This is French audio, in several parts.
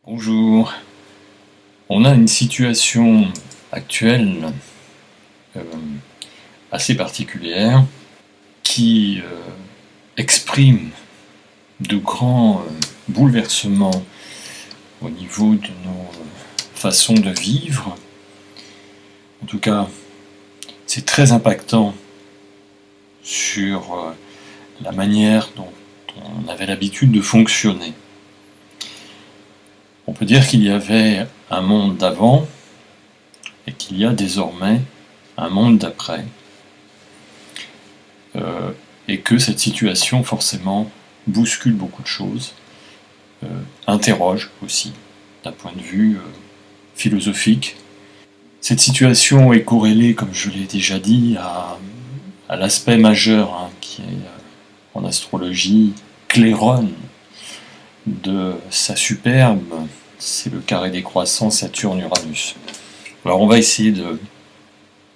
Bonjour. On a une situation actuelle euh, assez particulière qui exprime de grands bouleversements au niveau de nos façons de vivre. En tout cas, c'est très impactant sur la manière dont on avait l'habitude de fonctionner. On peut dire qu'il y avait un monde d'avant et qu'il y a désormais un monde d'après. Et que cette situation forcément bouscule beaucoup de choses, interroge aussi d'un point de vue philosophique. Cette situation est corrélée, comme je l'ai déjà dit, à l'aspect majeur qui est en astrologie claironne de sa superbe, c'est le carré décroissant Saturne-Uranus. Alors on va essayer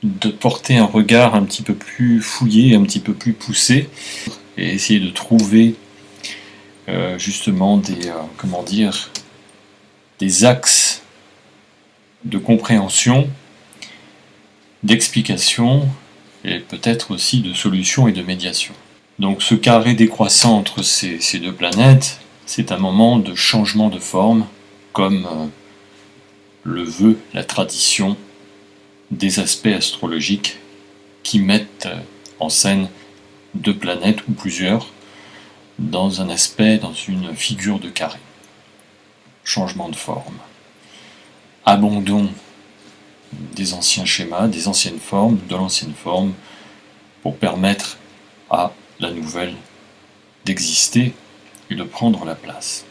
de porter un regard un petit peu plus fouillé, un petit peu plus poussé, et essayer de trouver justement des axes de compréhension, d'explication, et peut-être aussi de solution et de médiation. Donc ce carré décroissant entre ces deux planètes, c'est un moment de changement de forme, comme le veut la tradition des aspects astrologiques qui mettent en scène deux planètes ou plusieurs dans un aspect, dans une figure de carré. Changement de forme. Abandon des anciens schémas, des anciennes formes, de l'ancienne forme, pour permettre à la nouvelle d'exister et de prendre la place.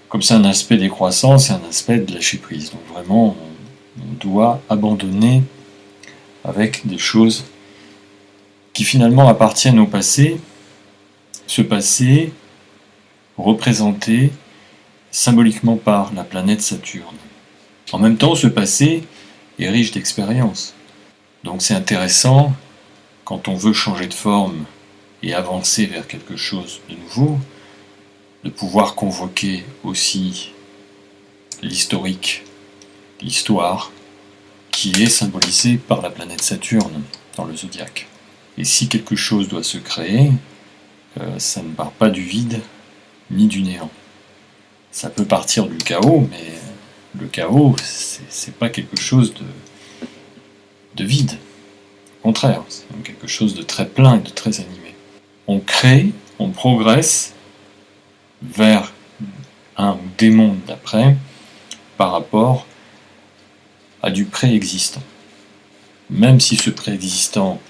Comme c'est un aspect décroissant, c'est un aspect de lâcher prise. Donc vraiment, on doit abandonner avec des choses qui finalement appartiennent au passé, ce passé représenté symboliquement par la planète Saturne. En même temps, ce passé est riche d'expériences. Donc c'est intéressant, quand on veut changer de forme et avancer vers quelque chose de nouveau, de pouvoir convoquer aussi l'historique, l'histoire, qui est symbolisée par la planète Saturne dans le zodiaque. Et si quelque chose doit se créer, ça ne part pas du vide ni du néant. Ça peut partir du chaos, mais le chaos, c'est pas quelque chose de vide. Au contraire, c'est quelque chose de très plein et de très animé. On crée, on progresse vers un ou des mondes d'après par rapport à du préexistant. Même si ce préexistant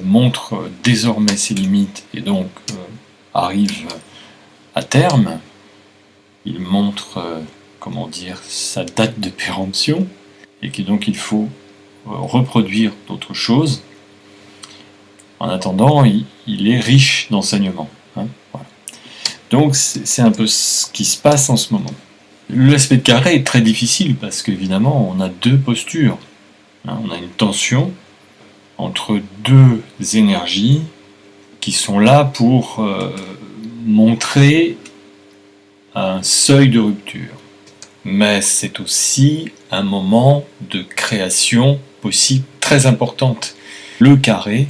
montre désormais ses limites et donc arrive à terme, il montre sa date de péremption et que donc il faut reproduire d'autres choses. En attendant, il est riche d'enseignements. Voilà. Donc c'est un peu ce qui se passe en ce moment. L'aspect de carré est très difficile parce qu'évidemment on a deux postures. On a une tension entre deux énergies qui sont là pour montrer un seuil de rupture. Mais c'est aussi un moment de création possible très importante. Le carré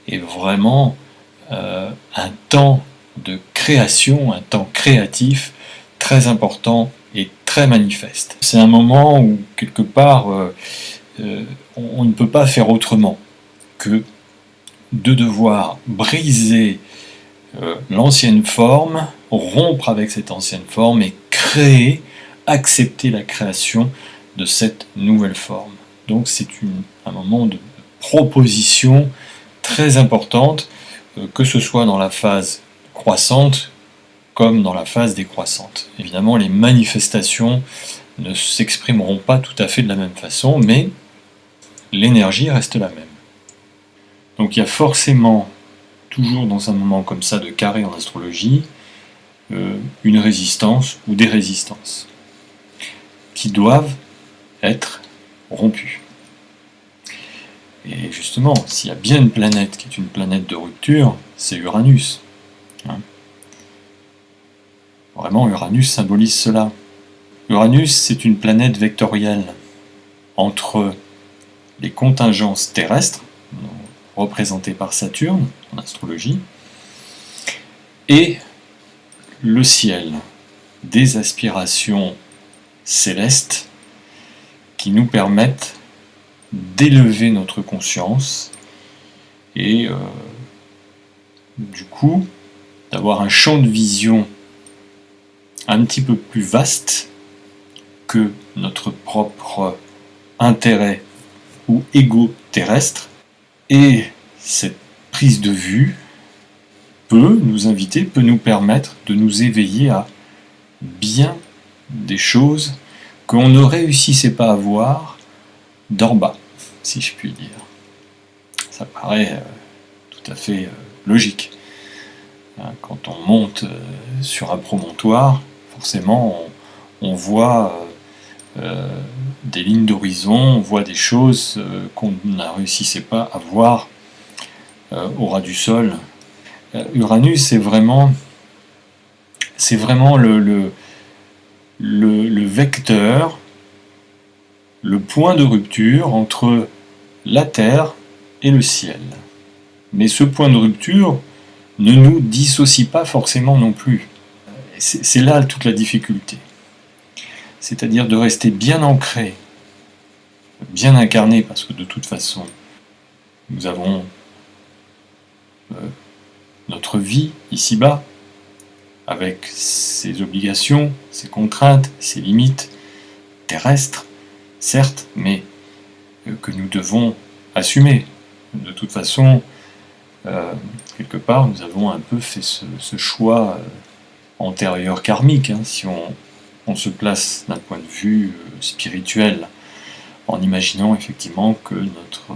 est vraiment un temps de création, un temps créatif très important et très manifeste. C'est un moment où, quelque part, on ne peut pas faire autrement que de devoir briser l'ancienne forme, rompre avec cette ancienne forme et créer, accepter la création de cette nouvelle forme. Donc c'est un moment de proposition très importante, que ce soit dans la phase croissante comme dans la phase décroissante. Évidemment, les manifestations ne s'exprimeront pas tout à fait de la même façon, mais l'énergie reste la même. Donc il y a forcément, toujours dans un moment comme ça de carré en astrologie, une résistance ou des résistances qui doivent être rompues. Et justement, s'il y a bien une planète qui est une planète de rupture, c'est Uranus. Vraiment, Uranus symbolise cela. Uranus, c'est une planète vectorielle entre les contingences terrestres, représentées par Saturne en astrologie, et le ciel, des aspirations célestes qui nous permettent d'élever notre conscience et du coup d'avoir un champ de vision un petit peu plus vaste que notre propre intérêt ou ego terrestre. Et cette prise de vue peut nous inviter, peut nous permettre de nous éveiller à bien des choses qu'on ne réussissait pas à voir d'en bas, si je puis dire. Ça paraît tout à fait logique. Quand on monte sur un promontoire, forcément on voit des lignes d'horizon, on voit des choses qu'on ne réussissait pas à voir au ras du sol. Uranus, c'est vraiment le vecteur, le point de rupture entre la Terre et le ciel. Mais ce point de rupture ne nous dissocie pas forcément non plus. C'est là toute la difficulté. C'est-à-dire de rester bien ancré, bien incarné, parce que de toute façon, nous avons notre vie ici-bas, avec ses obligations, ses contraintes, ses limites terrestres, certes, mais que nous devons assumer. De toute façon, quelque part, nous avons un peu fait ce choix antérieur karmique, si on se place d'un point de vue spirituel, en imaginant effectivement que notre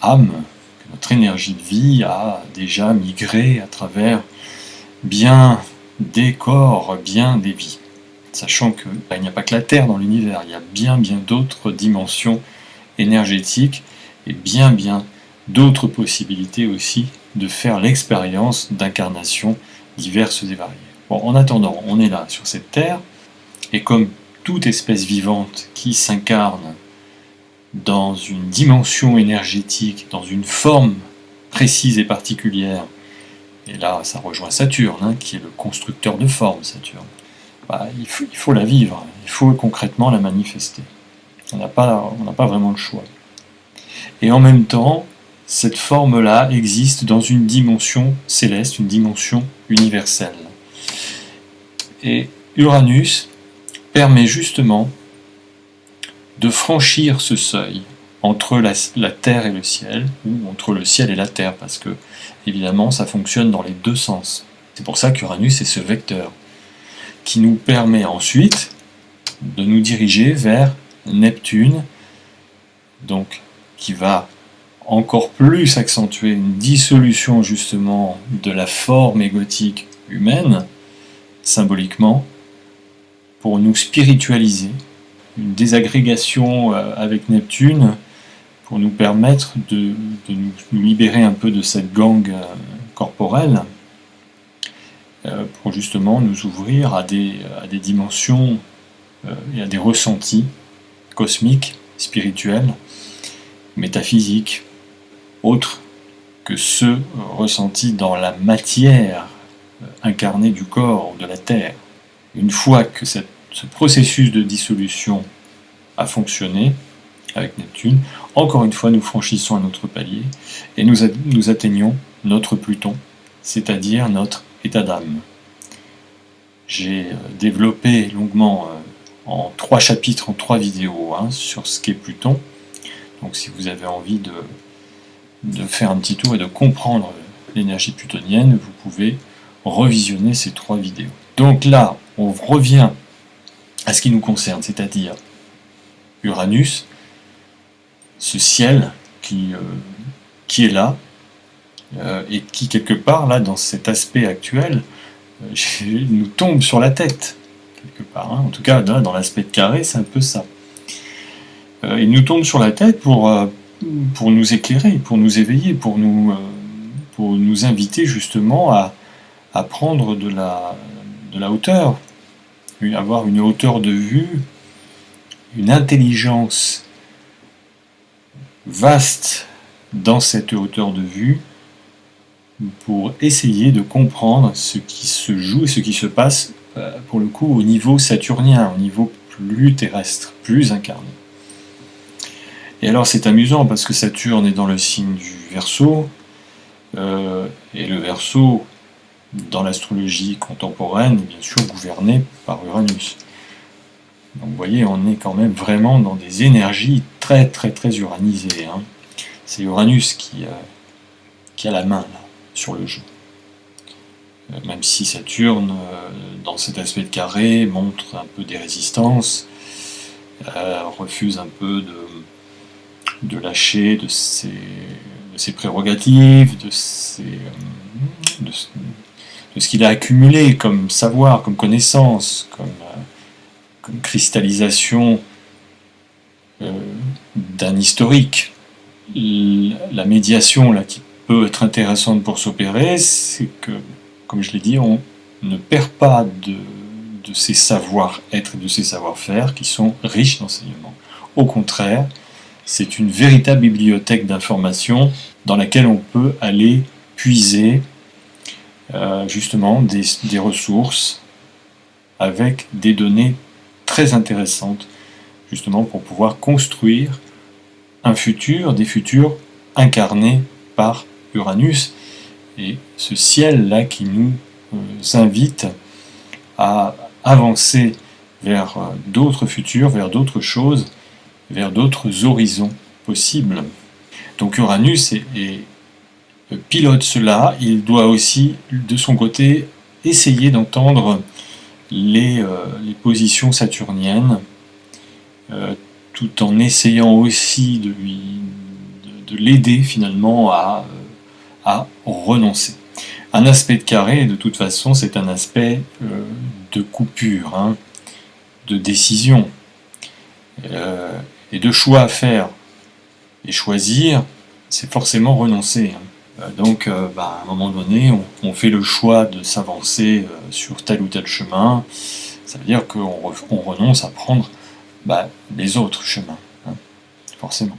âme, que notre énergie de vie a déjà migré à travers bien des corps, bien des vies. Sachant qu'il n'y a pas que la Terre dans l'univers, il y a bien d'autres dimensions énergétiques et bien d'autres possibilités aussi de faire l'expérience d'incarnations diverses et variées. Bon, en attendant, on est là sur cette Terre, et comme toute espèce vivante qui s'incarne dans une dimension énergétique, dans une forme précise et particulière, et là ça rejoint Saturne, qui est le constructeur de formes, Saturne, il faut la vivre, il faut concrètement la manifester. On n'a pas vraiment le choix. Et en même temps, cette forme-là existe dans une dimension céleste, une dimension universelle. Et Uranus permet justement de franchir ce seuil entre la Terre et le ciel, ou entre le ciel et la Terre, parce que, évidemment, ça fonctionne dans les deux sens. C'est pour ça qu'Uranus est ce vecteur, qui nous permet ensuite de nous diriger vers Neptune, donc qui va encore plus accentuer une dissolution justement de la forme égotique humaine, symboliquement, pour nous spiritualiser, une désagrégation avec Neptune, pour nous permettre de nous libérer un peu de cette gangue corporelle, pour justement nous ouvrir à des dimensions et à des ressentis cosmiques, spirituels, métaphysiques, autres que ceux ressentis dans la matière incarnée du corps ou de la terre. Une fois que ce processus de dissolution a fonctionné avec Neptune, encore une fois nous franchissons un autre palier et nous atteignons notre Pluton, c'est-à-dire notre état d'âme. J'ai développé longuement en 3 chapitres, en 3 vidéos sur ce qu'est Pluton. Donc si vous avez envie de faire un petit tour et de comprendre l'énergie plutonienne, vous pouvez revisionner ces 3 vidéos. Donc là, on revient à ce qui nous concerne, c'est-à-dire Uranus, ce ciel qui est là, et qui quelque part, là, dans cet aspect actuel, nous tombe sur la tête, quelque part. En tout cas, là, dans l'aspect de carré, c'est un peu ça. Il nous tombe sur la tête pour nous éclairer, pour nous éveiller, pour nous inviter justement à prendre de de la hauteur, avoir une hauteur de vue, une intelligence vaste dans cette hauteur de vue pour essayer de comprendre ce qui se joue et ce qui se passe, pour le coup, au niveau saturnien, au niveau plus terrestre, plus incarné. Et alors c'est amusant parce que Saturne est dans le signe du Verseau, et le Verseau, dans l'astrologie contemporaine, est bien sûr gouverné par Uranus. Donc vous voyez, on est quand même vraiment dans des énergies très très très uranisées. C'est Uranus qui a la main là, sur le jeu. Même si Saturne, dans cet aspect de carré, montre un peu des résistances, refuse un peu de lâcher de ses prérogatives, de ce qu'il a accumulé comme savoir, comme connaissance, comme cristallisation d'un historique. La médiation là, qui peut être intéressante pour s'opérer, c'est que, comme je l'ai dit, on ne perd pas de ses savoir-être et de ses savoir-faire qui sont riches d'enseignements. Au contraire, c'est une véritable bibliothèque d'informations dans laquelle on peut aller puiser justement des ressources avec des données très intéressantes, justement pour pouvoir construire un futur, des futurs incarnés par Uranus, et ce ciel-là qui nous invite à avancer vers d'autres futurs, vers d'autres choses, vers d'autres horizons possibles. Donc Uranus pilote cela, il doit aussi, de son côté, essayer d'entendre les positions saturniennes, tout en essayant aussi de l'aider finalement à renoncer. Un aspect de carré, de toute façon, c'est un aspect de coupure, de décision, et de choix à faire. Et choisir, c'est forcément renoncer. Donc, à un moment donné, on fait le choix de s'avancer sur tel ou tel chemin. Ça veut dire qu'on renonce à prendre les autres chemins, forcément.